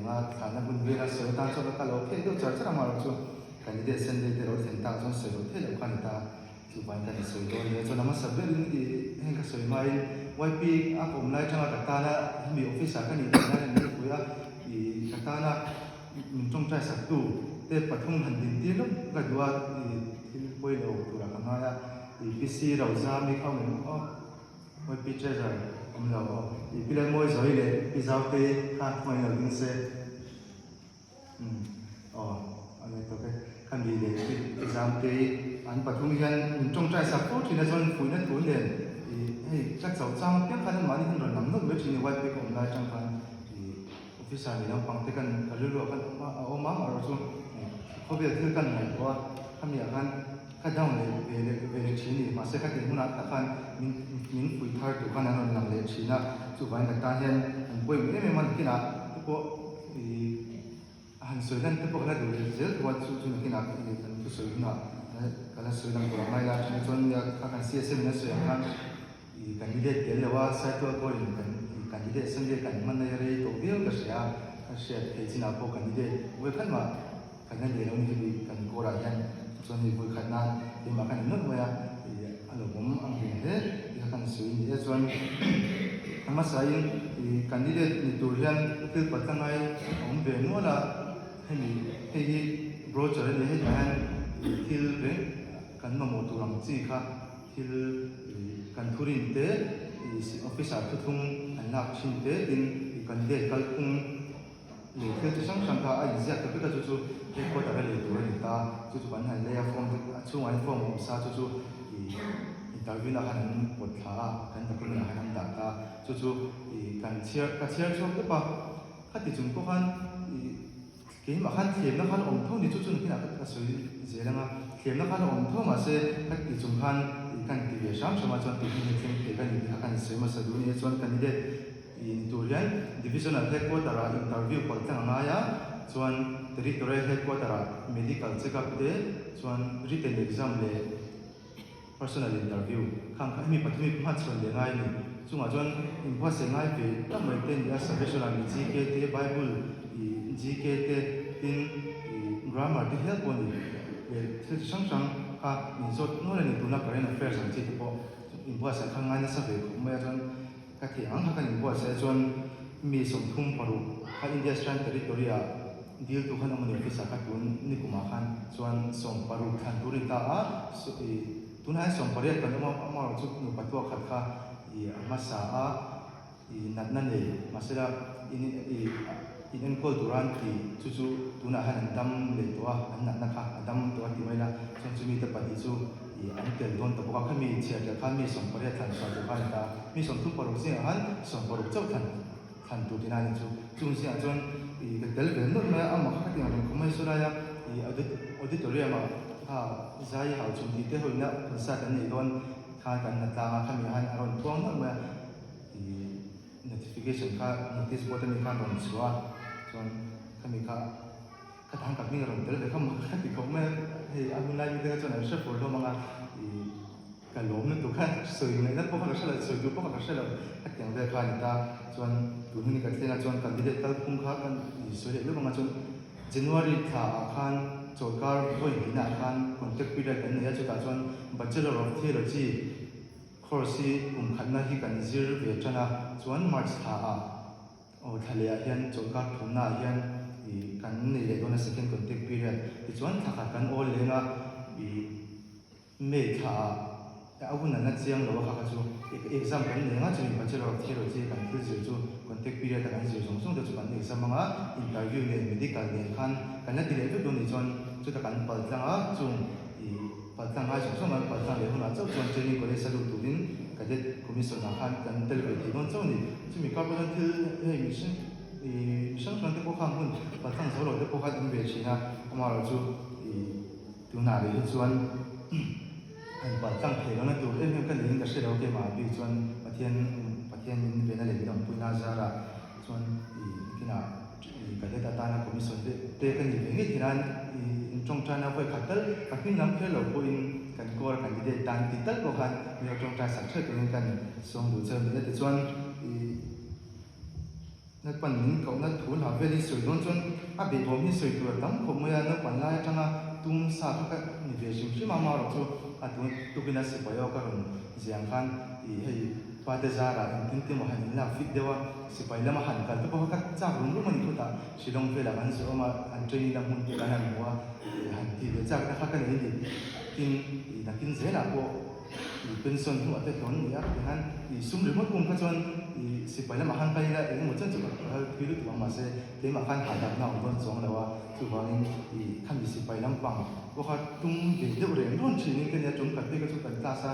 nga thana bun vera so ta so ka lo ke do char chara ma ro chu candidate sen de ro sen ta so se ro the lo kan ta chu ban ta so do le so nama sabbe ni hen ka so mai yp a kom lai changa ka ta na mi office ka ni na ni ku ya i ka ta na min trong trai sak tu te pathum han din ti lo ka dua i poi lo tu ra ka ma ya i pc ro za mi khau ni o yp treasure om lo i pila moi zoi le pi zau te ha moi lo din se anh tôi cái căn bị để exam cái anh bắt buộc hiện trong trai sắp tốt thì là chọn phụ nhân tuổi liền thì hey chắc cháu trang biết khả năng mà đi hơn rồi nắm được thì ngoài cái cũng là trong phần thì office này nó bằng cái căn ở lứa căn ông má ở rồi có việc thứ căn này có tham gia căn đầu này về chỉ thì mà sẽ các cái môn học căn những phụ thar tụ căn nó làm lệ chỉ là chủ văn cái ta hiện quay mấy mình cái nào có thì han soi dan te pokla do result wat chu chu ki na ki kan tu soi na kala soi dang ko mai la chu chon ya ka kan csm na soi kan I candidate ke lewa sai to ko in kan candidate sem de kan man na re to bio ka sia ke china po candidate we kan ma kan na de lo ni kan ko ra yan chon ni bu kan na ni ma kan no ya alo mom ang ni de ya kan soi ni chon ama sai candidate ni turian til patangai om be no la hay brochure này hay là til về cần mà một tụ làm gì khác til cần thu tiền tế office thu thung hành lạc xin tế tin cần để các cung để theo tôi sáng sáng cả ai dạy các cái chú cái có thể là tụ người ta chú bản hành lấy form chú anh form một sa chú interview là hành một thà hành tập trung là hành đặt ta chú cần chia cho cái bao các thị trường có hành cái mà khăn thiệp nó khăn ổn thâu thì chút chút cái nào cái sợi dễ lắm thiệp nó khăn ổn thâu mà sẽ các cái dùng khăn cái việc sáng cho mà chọn cái gì cái khăn sợi mà sẽ đúng như chọn cái gì in Turian divisional headquarter interview của thằng Maya chọn territorial headquarter medical checkup để chọn written exam để personal interview khang khang mi bắt mi phát chọn để ngay này chúng mà chọn import sẽ ngay về các mấy tên là special GK Bible GK tin grammar thì help one để sáng sáng ha mình chọn nó là những tụi nó current affairs làm gì thì bộ import sẽ khang ngay nó sẽ về cũng mấy chọn các cái anh các import sẽ chọn mi sống thung paru các Indian territory deal tu khăn ông này phải các tuần ni cũng mà khăn chọn sống paru khăn turin ta tuần hai sống paru kan ông chút nụ bắt tua khát khá masa nát nát này masih in call duran ki chu tuna han dam le to an na kha dam to ti mai la chon chu mi ta pa ti chu an tel don to ka khami che ta khami som pare than sa to kan ta mi som tu paru se han som paru chau than tu ti na ni chu sia chon cái tel ve no ma am kha ti ngan ko mai so ra ya auditorium ma ha zai ha chu ti te ho na sa ta ni don kha kan na ta khami han aron tuang na ma notification ka notice board ni ka ron chua chon kami ka thang ka mi ron tel de kham ka ti ko me he amun lai mi de chon a chef for lo manga ka lom na tu kha soi ne na po ka sala soi du po ka sala ka tyang ve kha ni ta chon tu ni ka tena chon candidate tal kum kha kan soi le lo manga chon January tha khan chokar hoi hina khan contact period kan ya chu ta chon bachelor of theology course khăn na hi kan zir ve chana chuan March tha thale a hian chokar thumna hian kan nei le dona second contact period ti chuan thakha kan all lenga May tha agun na chiang lo kha chu exam kan lenga chu bachelor of theology kan thil zir chu contact period kan zir song song de chu kan exam anga interview le medical le khan kan na dire tu ni chuan chu ta kan pal tlanga chung patang hai song song an patang le huna chau chuan training college salu turin cadet commission na khan kan tel ve ti don chau ni chumi ka ban thil he mission san te ko khang hun patang zo lo te ko kha dum ve china amar chu tu na le chuan an patang the lo na tu em kan ling ka se lo ke ma bi chuan pathian in ve na le dam pu na zara chuan kina cadet ta na commission te kan ni ve thiran trong trang nào vậy các cái nắm theo lối của cần coi cần đi để tan thì tất cả các nhiều trong trang sản xuất của nên cần xong đủ chơi để cho นักปั่นนิ่งเขานักทุนหาเวลีสวยโดนจนอาเบผมนี่สวยตัวตั้งผมเมื่อนักปั่นไล่จังอ่ะตุ้มซาก็มีเวชิมชิมามาหรอกจูอ่ะตุ้มตุกินัสไปเอาก็รุนเสียงคันอีให้ปาเตจาระอินทิมหันลาฟิตเดียวสิไปแล้วมาหันกันตัวก็จ้ารุ่งรุ่งมันikutaสิลงเวลากันสิมาอันเจนี่ดังหุ่นที่กันหันหัวหันที่เวจากนักกันนี่กินนักกินเสนาโบเป็นส่วนหัวแต่ตอนนี้อ่ะดังนั้นสุ่มหรือว่ากุมก็จนสิไปแล้วมาหันไปแล้วเองหมดจนจุดคือรู้ตัวมาเสียเดี๋ยวมาหันหาดับหน้าอุดมสองแล้วว่าคือว่านี่ขั้นสิไปน้ำปังว่าเขาตุ้งเดี๋ยวเรื่องรุ่นชีนี่กันเนี่ยจงกันที่ก็จุดกันตาซา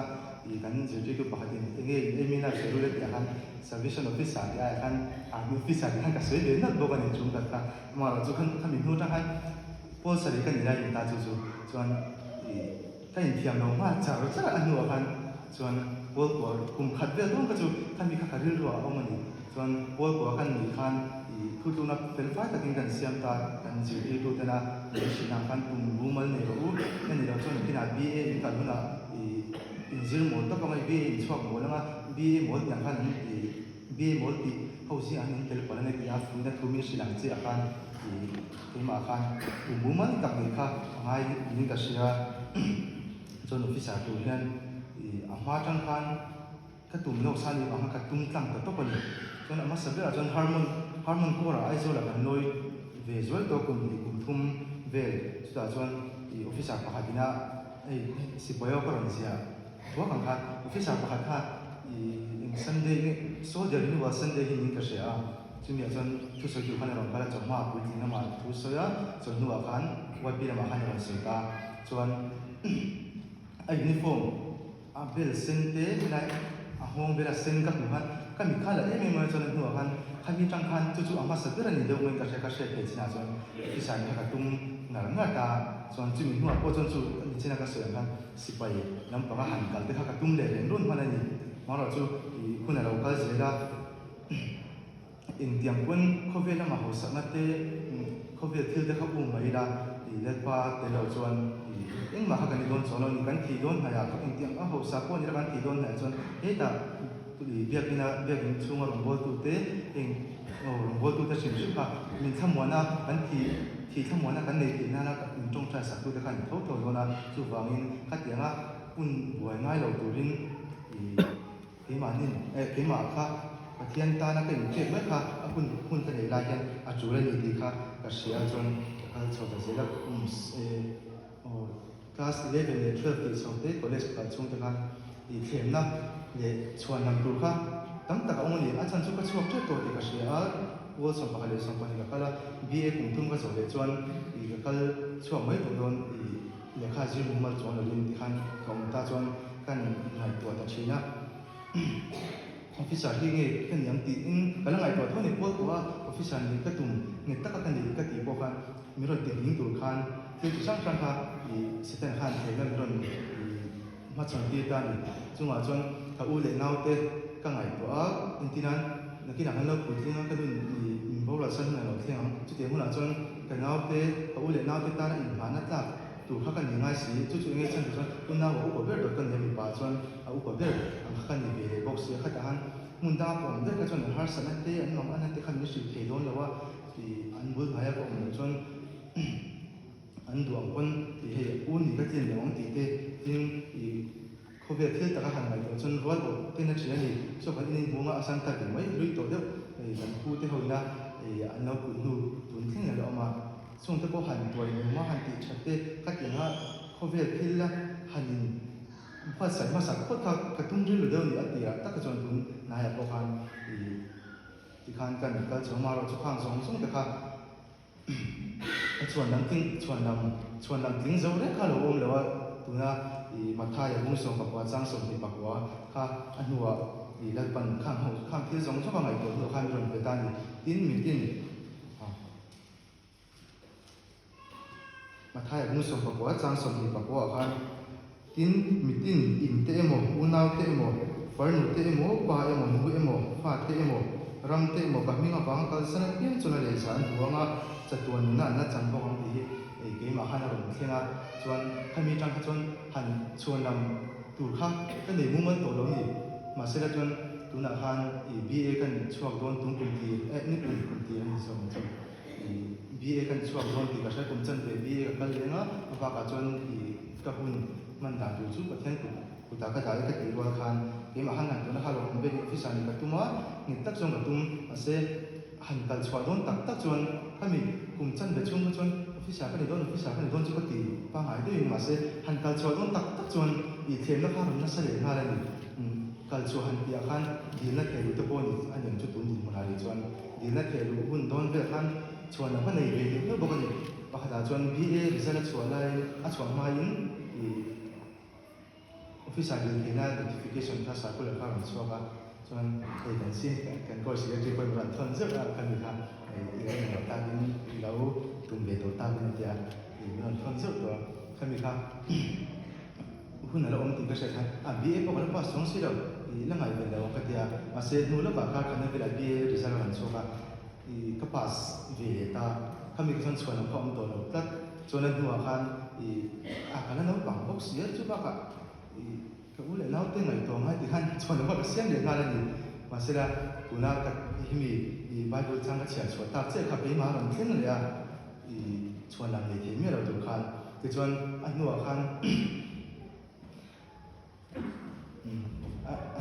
กันจะจะคือปกติเองเอมีน่าเชื่อรู้เลยอย่างนั้น salvation officer ที่กันofficer ที่กันก็สวยเลยนั่นบอกกันจงกันค่ะมาเราจุดขั้นมีนู่นทั้งนั้นพอสริกันนี่ได้ยินตาจู่ๆส่วนถ้าเห็นเทียมเราว่าจะรู้จักอันหัวกันส่วนพวกกลุ่มขัดเรื่องต้องก็จะท่านมีขัดเรื่องรัวเอามันส่วนพวกกันมีคันคือตัวนับเป็นฝ่ายตัดกันเสียมตากันจีเอตัวแต่ละสิ่งนั้นกลุ่มรู้มันเนี่ยรู้นั่นเราส่วนที่น่ะ BA กันนู่นน่ะอินซิลหมดต้องก็ไม่ BA ชอบหมดแล้วว่า BA หมดอย่างนั้นBA หมดที่เขาสิอันนี้เทเลปอนในปีอาฟุนนั้นทุ่มสิหลังจีอาการที่มาคันกลุ่มรู้มันกับนี่ค่ะง่ายนี่ก็เสียจนออฟฟิศตัวนั้นอามาจังคันก็ตุ่มโลกสานี่อามาก็ตุ่มตั้งก็ต้องเป็นจนอามาสับเวลาจนฮาร์โมนก็ระไอโซละกันลอยเวจวลตัวกลุ่มทุ่มเวลสุดท้ายจนออฟฟิศก็หาที่น่ะสิบวันก็รันเสียตัวกันค่ะออฟฟิศก็หาค่ะซันเดย์โซเดียร์นี่ว่าซันเดย์นี่ก็เสียจึงมีจนทุกสิ่งที่ขันเราก็จะมาพูดที่นั่นมาทุกสิ่งจนนัวขันวันปีนั้นมาขันเราเสียตาจนไอ้ยูนิฟอร์มเบลเซนเต้ในห้องเบลเซนกับหนูฮันก็มีข้าเลยไม่มาจนหนูฮันข้ามีจังคันจู่ๆอามาสักเดือนนี้เดี๋ยวมันก็เช็คที่นั่นจนที่สายนี้ก็ตุ้มหนังงาตาจนจึงมีหนูพอจนจู่ที่นั่นก็เสียงกันสิไปน้ำปลาหันกันแต่ข้าก็ตุ้มเลยรุ่นมันนี่มาเราจู่คุณเราก็เสียละอินเดียมคนเขาเวลามาหัวสักนัดเต้เขาเวลที่เด็กเขาอุ้มมาอีละเล็กป้าแต่เราจวนเอ็งมาหากันโดนสอนเรานี่กันที่โดนหายาเขาอินเดียมหัวสักคนนี่ละกันที่โดนหายจนเฮ้ยแต่เบียกินช่วงหลงบัวตุเต้เอ็งหลงบัวตุเต้ชิมชิค่ะมีทั้งมวลนะกันที่ทั้งมวลนะกันในที่นั่นนะกันจงใจสักตุเต้กันเท่าโยนะจู่วางินขัดยังอ่ะคุณบัวง่ายเราตัวรินเกี่ยมานี่เกี่ยมาค่ะเทียนตานักเก่งเจ็บไหมคะคุณจะได้รายกันอาจูเรนีดีค่ะก็เสียจนชาวบ้านเสียแล้วคลาส11และ12ที่สองเด็กก็เลยสกัดช่วงนั้นเทียมนะเลยชวนนำตัวค่ะตั้งแต่องค์นี้อาจารย์สุขช่วยช่วยตัวเด็กก็เสียว่าสมบัติเลยสมบัติก็แล้ว BA กลุ่มทุ่งก็สอนเลยชวนก็ช่วยไม่ตัวโดนเลยค่าจีบุ้มมาชวนเราเรียนที่ขันของตาชวนกันในตัวตัดชีนะออฟฟิศที่เงี้ยกันยังตีกำลังไอ้ตัวเท่านี้พวกว่าออฟฟิศนี้ก็ตุ่มเงี้ยตั้งกันดีก็ตีพวกกันมีรถติดยิงตัวคันที่ช่างกันค่ะสเตนคันเห็นแล้วรถมาชนที่ด้านจังหวะจนถ้าอุ้ยเล่นเอาเตะก็ไงตัวอินที่นั้นนักกีฬาเราปุ๋ยที่นั่นก็ดูพวกเราสนุกเราเที่ยงจุดเดียวพวกเราจนกันเอาเตะถ้าอุ้ยเล่นเอาเตะตาอินผ่านนั่นจ้ะตัวเขากันยังไงสิจู่ๆเงี้ยฉันจนคุณน้าว่าอุปเบอร์โดนกันยังมีป่าจนอุปเบอร์เขากันยังมีบ็อกซ์เขาจะหันมุนดาผมเด็กก็จนหาสนับเตะอันนั้นอันนั้นเตะขันมิสซิเทโดนแล้วว่าที่อันบุญหายก็มันจนอันดวงคนที่ให้อุ่นก็เตียนเดี๋ยวมันตีเตะยิ่งเขาเวทีตะกันหันไปจนรัวตัวเต้นนักเชียร์นี่ชอบกันนี่มัวมาอาศัยตัดไม่ลุยตัวเดียวมันพูดที่เขาเนี่ยอันนั้นคุณดูตุนทิ้งแล้วมาส่งที่เขาหันตัวนี่มาหันตีชัดเตะก็อย่างว่าเขาเวทีละหันพอใส่มาสักคนก็ตุ้งยืนเดินอยู่อันเดียวตั้งแต่จนถึงนายพวกhanที่hanกันก็ชาวมาเราจะข้างสองส่งแต่ค่ะชวนนำทิ้งเจ้าเรื่องข้าเราเลยว่าตัวน่ะมาท่ายมุ่งส่งกับว่าจ้างส่งที่ปักว่าค่ะอันหัวเลิกปั่นข้างที่สองชอบอะไรตัวเราข้างรถไปตั้งดินมีดินมาท่ายมุ่งส่งกับว่าจ้างส่งที่ปักว่าค่ะทินมิตินอินเตเอโมอุนาวเตเอโมฟาร์นุเตเอโมปาเอโมนุเอโมฟาเตเอโมรัมเตเอโมกับมิงบังกัลสนับเพียงจนเลยฉันหัวงาจัตุนนั่นจันทร์ของที่เกี่ยมาหันเราเที่ยงชวนให้มีจังชวนหันชวนนำตัวข้าก็เลยมุ่งมั่นตัวเรานี่มาเสร็จจนตัว tu na khan BA kan chuak don tung kum ti ni kum ti ani so so BA kan chuak don ti ka sa kum chan be BA ka lenga ba ka chon ka hun man da tu chu pathian ku ta ka da ka ti wa khan ke ma han tu na ha lo be fi sa ni ka tu ma ni tak chong ka tum ase han kal chuak don tak chon kami kum chan be chung chon fi sa ka ni don chu ka ti pa ngai de ma se han kal chuak don tak chon them na kha na sa le na la ni kalchu han pia khan dil na thelu te pon an yang chu tun din mona ri chuan dil na thelu hun don ve khan chuan na nei ve ni no bokani pakha chuan BA result chuan lai a chuan ma in office a din na notification tha sa ko la ka ran chuaka chuan ei kan sin kan ko si ke ko ran thon zek a kan ni kha ei ni ta din lo tum ve to ta ni tia ni ran thon zek to kan ni kha hun na lo om tin ka se khan a BA ko la pas song si lo la ngai be lo ka tia ma se nu la ba ka kan be la BA result ran chuaka ka pas ve ta kami ka san chuan ko om to lo tat chuan nu a khan a kan no bang bok si chu ba ka ka u le nau te ngai to ngai ti khan chuan ba ka siam le na la ni ma se la kuna ka himi Bible chang ka chia chuan ta che ka be ma ran thleng le a chuan lam le thi me lo tu khan ti chuan a nu a khan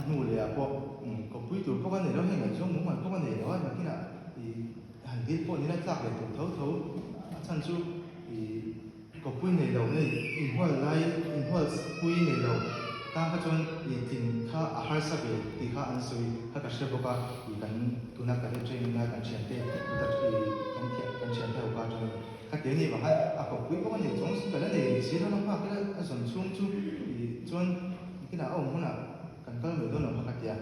nu le a po ko pui tu ko kan ne lo he ngai chong mu ma ko kan ne lo ma kina han dit po ni la tak le tu thau chan chu ko pui ne lo nei in hol lai in hol pui ne lo ta ka chon tin kha a har sa be ti kha an sui ka ka she bo ka kan tu na ka train na kan chen te ta kan chen te ka chon ka te ni ba ha a ko pui ko ne chong su ka la ne si lo ma ka a son chung chu chon kina au mu na kan kal me do na ka tia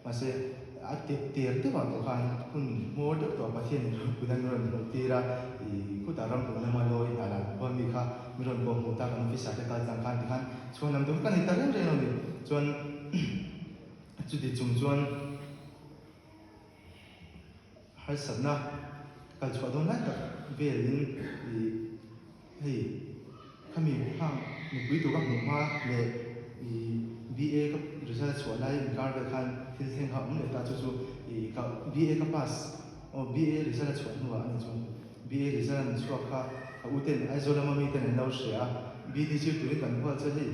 ma se a te te ba to khan kun mo de to pa thien ku na ron ro ti ra ku ta ram ko na ma lo ina la ba mi kha mi ron bo mo ta kan fi sa te ka jang khan khan chuan nam dum kan ni ta ren re no ni chuan chu ti chung chuan har sab na kal chwa do na ka velin hei kami hang mi pui tu ka mu ma le BA ka result chuan lai kar ve khan thil theng ha le ta chu ka BA ka pass o BA result chuan nuwa ani chuan BA result chuak kha ka uten ai zola ma mi ten lo shea BD chi tu kan hwa cha hi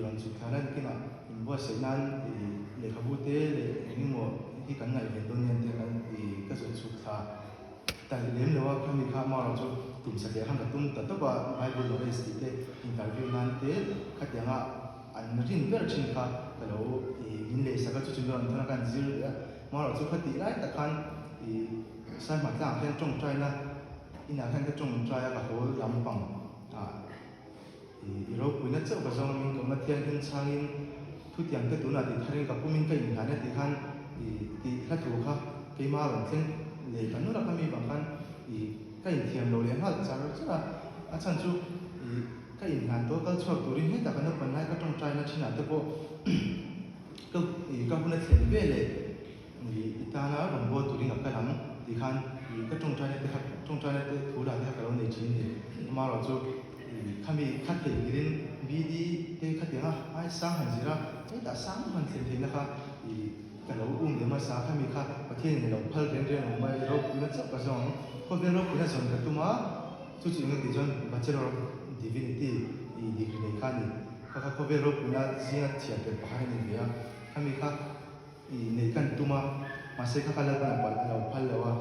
ron chu tharan kina bo se nan le khabu te le ni mo hi kan ngai ve don yan te kan ka so chu tha ta lem lo wa kami kha ma ro chu tum sa ke han ka tum ta to ba Bible lo is ti te interview nan te kha te nga an rin ver chin kha ka lo in le sa ka chu ron thana kan zir ya ma ro chu khati lai ta khan sai ma tang hen chong trai na ina khan ka chong trai ka hol lam pang ro pui na chau ka zong min ko ma thian hin changin thu tiang te tu na ti tharin ka pumin ka in hana ti khan ti kha thu kha ke ma ron thleng le kan nu ra ka mi bang khan ka in thiam lo le hal char cha a chan chu ka in han to kal chuak turin he ta kan pan nai ka tong trai na china te po ka huna thlen ve le ta na ron bo turin ka lam ti khan ka tong trai te kha tong trai te thu ra te ka lo nei chin ni ma ro chu kami khat te girin BD te khat ya ai sang han jira te ta sang han thlen thlen na kha ka lo le ma sa kami kha pathian ni lo phal ren ren mai ro na cha ka song ko be ro na son ka tu ma chu chi ngi ti jon bachelor of divinity degree nei kha ni ka ko be ro na sia chia te pa ni ya kami kha nei kan tu ma se kha kala ba pa lo phal lo wa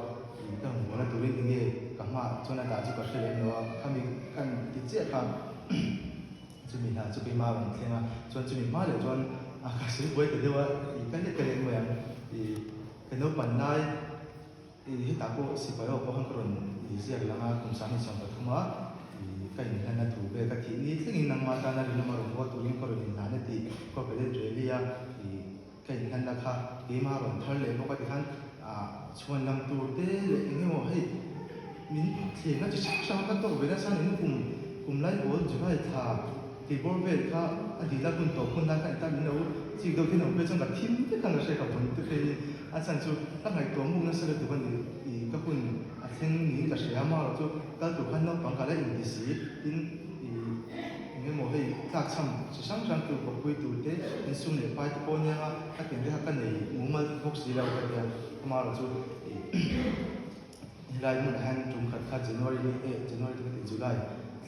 ka mo na turin nge ka ma chona ta chu ka hle no kami kan ti che kha chu mi na chu be ma ban thema chon chu mi ma le chon a ka se boi ka de wa kan le ka le mo ya ka no pan nai hi ta ko si pa yo ko han kron sia la ma kum sa ni som ta thuma ka ni na thu be ka thi ni thing nang ma ta na ri ma ro ko turin ko rin na ne ti ko be le relia ka ni na kha ke ma ron thar le ko ka ti khan chuan lam tur te le nge mo hei min the na chi chang ka to be na san ni kum lai bol ju hai tha ti bor ve kha a di la kun to kun na ka ta min lo chi do tin no be chang ka thim te kan se ka pon te pe a san chu ta ngai to mu na se le tu ban ni ka kun a theng ni ka se ma ro chu ka tu khan no pang ka la in di si in nge một hay các chăm chỉ sáng sáng từ một buổi tối thế nên xuân để phải tụi con nha các tiền cái cái này muốn mà học gì đâu cái này mà là chú lại muốn hàng chung khát khát January cái July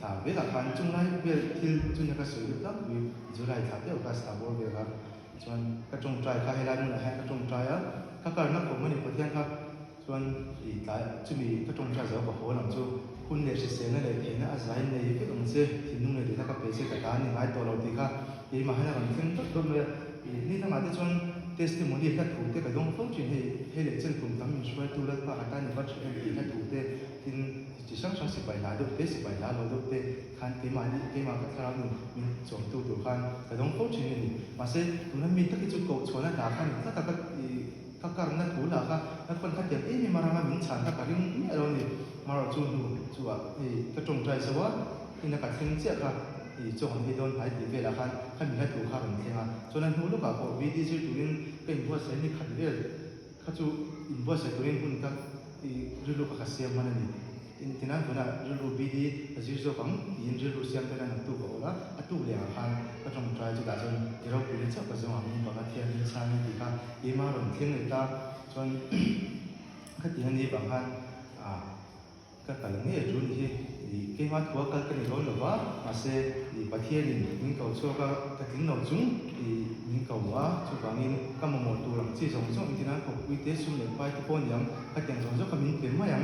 thả biết là hàng chung này biết till chung cái số lượng lắm vì July thả biết cái sao bao giờ là cho các trong trai các hay lại muốn hàng các trong trai á các cái nó cũng mình có tiếng các cho tại chú bị các trong trai giờ bảo hộ làm chúคุณเนี่ยเสียงอะไรเห็นอาศัยในที่ตรงเสียที่นุ่งเลยถ้าก็เป็นเสียกับตานี่หายตัวเราดีค่ะยี่มาให้เราเห็นทุกคนเลยนี่ถ้ามาที่ชนเทสติโมนีถ้าถูกเตะกับดงฟุ้งจีนให้เล็กเส้นกลุ่มทำมันช่วยตัวเล็กว่าการนี่ก็ช่วยดีถ้าถูกเตะที่ที่ช่างช่างสิบใบหลาดูเตะสิบใบหลาเราดูเตะคันเกมานี่เกมากับเราหนึ่งมีสองตัวคันกับดงฟุ้งจีนนี่มาเสียตัวนั้นมีตั้งกี่จุดโกชวนนั้นด่าคันถ้าแต่ก็ถ้าการนั้นถูกด่าค่ะแล้วคนขัดอย่างนี่มารามาหมิ่นฉันถ้าการนี้เราเนี่ยมาเราจูดูจูอ่ะกระจงใจสวะที่นักการเมืองเจ้าค่ะจงให้โดนหายดีเวลาคันขันมีให้ถูกข้าเป็นเท่าฉะนั้นหูลูกกับวิธีจูตุลินเป็นบัวเสนีขัดเวลข้าจูอินบัวเสตุลินหุ่นกับรูลูกกับเสียมันนี่ที่นั่นคนน่ะรูลูวิธีจูจูฟังยินรูลูเสียงเป็นนั่นตัวก็ละตัวเลี้ยงคันกระจงใจจูด่าจนเราคุยเจ้าก็จะว่ามีบางทีอันนี้สามีดีค่ะยี่มาหลงเที่ยงเลยตาจนขัดที่อันนี้บางคันก็แต่ละเนี่ยจุดที่เกี่ยวกับตัวกันนี่ร้อนหรือว่าอาศัยประเทศนี้มีเขาช่วยก็ถึงหน่อยจุ่มมีเขาว่าช่วยบางทีก็มาหมดตัวหลังที่สองช่วงที่นั้นเขาวิเทศสุ่มเลยไปทุกคนยังก็แต่งสองช่วงก็มีเป็นมาอย่าง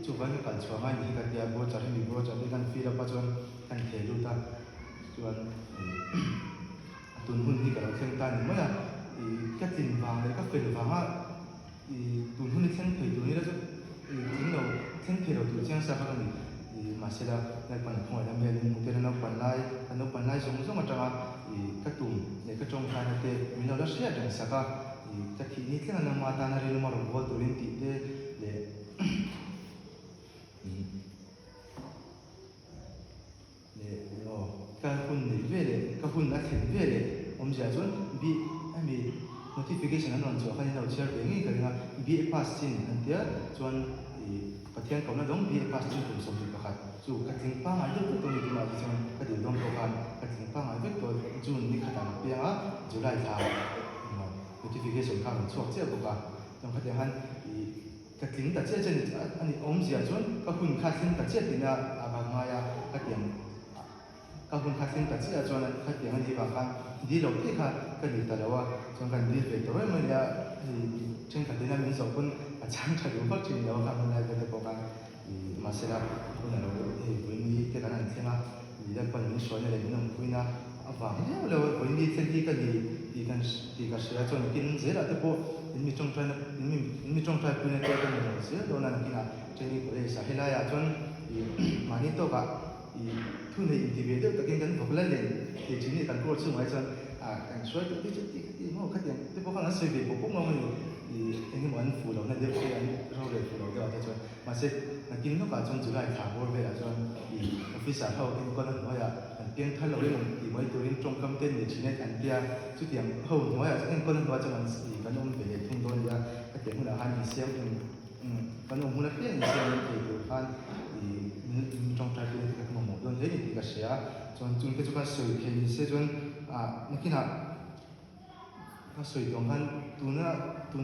ช่วยบางทีการช่วยให้ก็เดียบว่าจะให้มีว่าจะได้การฟีดปัจจุบันการเทลุตาส่วนตุนหุ่นที่กับเราเชื่อมต่างเมื่อก็ตินบางเลยก็เป็นบางว่าตุนหุ่นที่เชื่อมถึงตัวนี้แล้วจะถึงเรา생태로 두쟁사하는 이 마시라 날반 통하다 면은 무대는 너 반라이 정도 맞다가 이 각동 내 그쪽 하는 때 민어라 시야 정사가 이 특히 니트는 마다나리는 말로 뭐 돌린 뒤에 kahun na khen vele omjia chon bi ami notification an on cho khan no share pe ngi ka bi pass chin an tia chonประเทศเขาเนี่ยต้องมีภาษีถูกสมดุลกันจู่กระถิ่นป้าหายด้วยตัวนี้มาที่จังกระถิ่นต้องตัวกันกระถิ่นป้าหายด้วยตัวจู่นี่ขนาดเพียงอ่ะจู่ได้ทาง notification ข้างช่วงเจ้าตัวกันต้องพัฒนากระถิ่นแต่เจ้าจะอันนี้อมเสียจนก็คุณค่าสิ่งแต่เจ้าที่น่ะบางมายากระถิ่นก็คุณค่าสิ่งแต่เจ้าจนกระถิ่นอันนี้บางครั้งดีเราที่ค่ะกระถิ่นแต่ละว่าจนกันดีไปตัวมันเนี่ยเช่นกระถิ่นนั้นมีสองคน장차로 확진이 나오는 날들을 보면 이 마세라 오늘은 본인이 대단한 테마 이런 건 소원을 내는 부이나 아빠 해요 본인이 텐디가 이건 이가 시야 좀 긴제라 듣고 이미 좀 부인에 때는 거지 너는 그냥 제니 그래서 해라야 좀 많이 또가 이 투네 인디비드 그게 보글래 이 진이 간 거를 말해서 아 소리 뭐 그때 또 보고는 세비 보고 뭐는 ini muốn phụ lòng nên được cái rau để phụ lòng cho cho mà sẽ là kinh nó cả trong July tháng vừa về là cho officer hậu in con nó nói là tiếng thay đổi thì mới từ trong công ty để chỉ nên anh kia chút tiền hậu nói là anh con nó nói cho mình thì con ông về thung đôi ra cái tiếng là hai mình xem con ông muốn là tiếng xem thì được han thì trong trái tim thì một đơn thế thì cái sẽ cho chúng cái chúng ta sử thì sẽ cho nó khi nàoก็สวยตรงนั้นตัวน่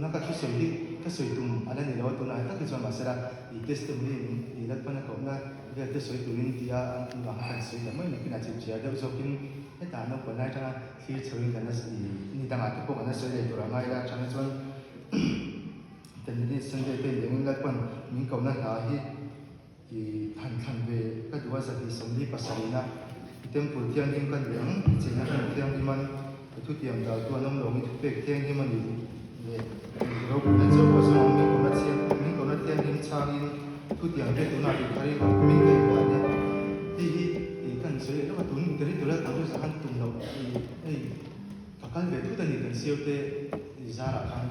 ะก็ที่สวยที่ก็สวยตรงอะไรนี่เราตัวนั้นก็คือส่วนมาเสร็จอีเทสต์มันอีรัฐบาลเขาเนี่ยเรื่องที่สวยตัวนี้ที่อันว่าหันสวยแต่ไม่มีขนาดเฉียดเดี๋ยวจะกินให้ตาเราคนไหนจะที่สวยกันนั่นนี่ต่างหากที่พวกนั้นสวยเลยตัวเราไม่ได้ฉะนั้นส่วนแต่นี่สัญญาเป็นอย่างนี้รัฐบาลมีเขาเนี่ยหาที่ทันเวก็ดูว่าสักที่สมดีภาษาดีนะเต็มปุ่นเที่ยงยิ่งกันเรื่องจริงนะเที่ยงที่มันทุกอย่างเราตัวน้องหลงทุกเด็กเที่ยงที่มันอยู่เนี่ยเราเป็นเจ้าของสมองมีคนมาเที่ยงมีคนมาเที่ยงยิ่งช้ายิ่งทุกอย่างเป็นตัวหน้าที่ใครก็มีเด็กวันนี้ที่กันสวยแล้วมาตุ้นกันที่ตัวละตัวสักตุ้นเรากันแบบทุกตอนนี้กันเสียวเตะจาระกัน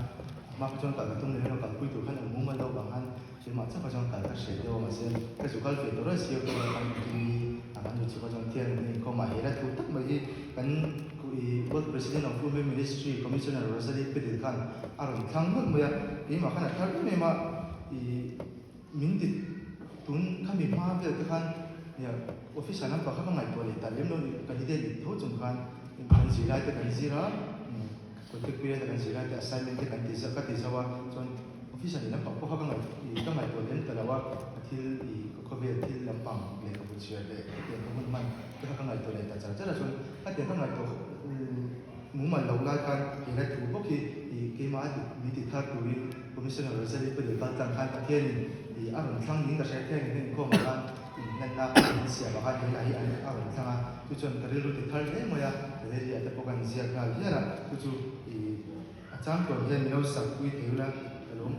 มาจนกันตุ้นเนี่ยเรากันคุยตัวกันมุ่งมันเราบางอันเชื่อมาสักจนกันก็เสียเดียวมาเสียก็สุกันเป็นตัวละเสียวตัวกันที่อันนี้สุกันจนเที่ยงนี่เขามาเห็นแล้วทุกตั้งมาที่กันBoth President of Women Ministry Commissioner Rosalie Pedirkan aron thangnak moya ima khana thar me ma i min dit tun khami ma be kan เนี่ยออฟฟิศนั้นก็ข้างในตัวเลยแต่เล่มนู้นกันที่เด็กทุกจุดกันสีได้แต่กันสีละคนที่คุยแต่กันสีได้แต่ assignment ที่กันที่สักที่สักว่าจนออฟฟิศนั้นก็ข้างในตัวเล่มแต่ละว่าที่เขาเบียที่ลำปางเลยก็พูดเชื่อเลยเดี๋ยวมันที่ข้างในตัวเลยแต่จะจนถ้าเดี๋ยวข้างในตัวมุมมันเราได้กันเห็นได้ถูกพวกที่เกี่ยมามีติดท่าตัวนี้ผมไม่ใช่เราจะได้ไปเดี๋ยวการจัดการประเทศนี้อารมณ์ครั้งนี้ก็ใช้แค่นี้ข้อมูลนั่นนะเสียบอกว่าที่ไหนอันนี้อารมณ์ทั้งนั้นทุกคนก็เรื่องที่ท่านเองมาเรื่องที่อาจจะพบกันเสียกันเยอะนะทุกคนอาจารย์ก็เรียนเราสักวิธีละแต่ลุง